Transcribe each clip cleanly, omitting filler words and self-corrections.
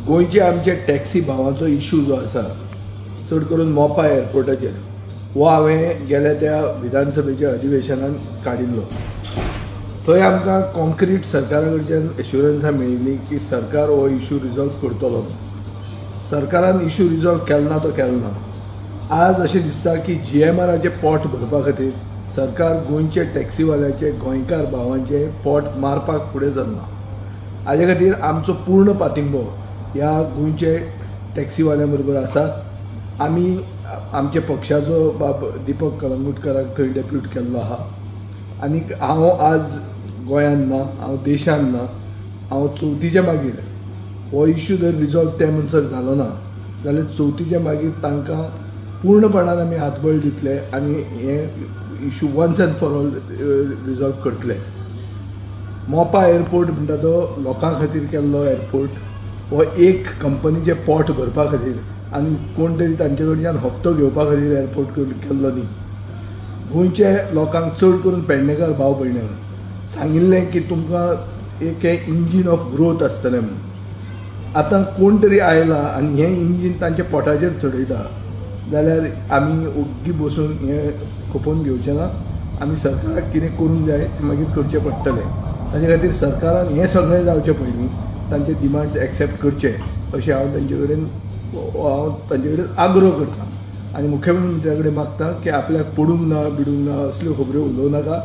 गोंयचे आमचे taxi भावांचो issue जो आसा चड करून मोपा एअरपोर्टाचेर हो हांवें गेल्या त्या विधानसभेच्या अधिवेशनान काडिल्लो. थंय आमकां कॉन्क्रीट सरकारा कडच्यान एश्युरन्सां मेळिल्ली की सरकार हो इश्यू रिजॉल्व करतलो. सरकारान इश्यू रिजॉल्व केलो ना तो केलो ना. आज अशें दिसता की GMRचे पोट भरपा खातीर सरकार गोंयचे टॅक्सीवाल्याचे गोंयकार भावांचे पोट मारपाक फुडें सरना. हाजे खातीर आमचो पूर्ण पाठिंबो ह्या गोंयचे टॅक्सीवाल्यां बरोबर आसा. आमी आमच्या पक्षाचो बाब दिपक कलंगूटकाराक थंय डेप्यूट केल्लो आहा आनी हांव आज गोंयांत ना, हांव देशांत ना. हांव चवथीच्या मागीर हो इश्यू जर रिजॉल्व त्या म्हणसर जालो ना जाल्यार चवथीच्या मागीर तांकां पूर्णपणान आमी हातबळ दितले आनी हे issue once and for all resolve करतले. मोपा एअरपोर्ट म्हणटा तो लोकां खातीर केल्लो एअरपोर्ट. हो एक कंपनीचे पोट भरपा खातीर आनी कोण तरी तांचे कडच्यान हप्तो घेवपा खातीर एअरपोर्ट केल्लो न्ही. गोंयचे लोकांक चड करून पेडणेकार भाव भयण्यांक सांगिल्लें की तुमकां एक हे इंजीन ऑफ ग्रोथ आसतलें म्हणून. आतां कोण तरी आयला आनी हें इंजीन तांच्या पोटाचेर चडयता जाल्यार आमी ओग्गी बसून हें खपोवन घेवचें ना. आमी सरकाराक कितें करूंक जाय तें मागीर करचें पडटलें. ताचे खातीर सरकारान हें सगळें जावचें पयलीं तांचे डिमांड्स एक्सेप्ट करचे अशें हांव तांचे कडेन आग्रो करतां आनी मुख्यमंत्र्या कडेन मागतां की आपल्याक पडूंक ना बिडूंक ना असल्यो खबऱ्यो उलोवं नाका.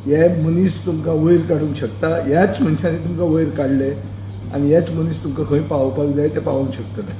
हे मनीस तुमकां वयर काडूंक शकता. ह्याच मनशांनी तुमकां वयर काडले आनी हेच मनीस तुमकां खंय पावोवपाक जाय ते पावोवंक शकतले.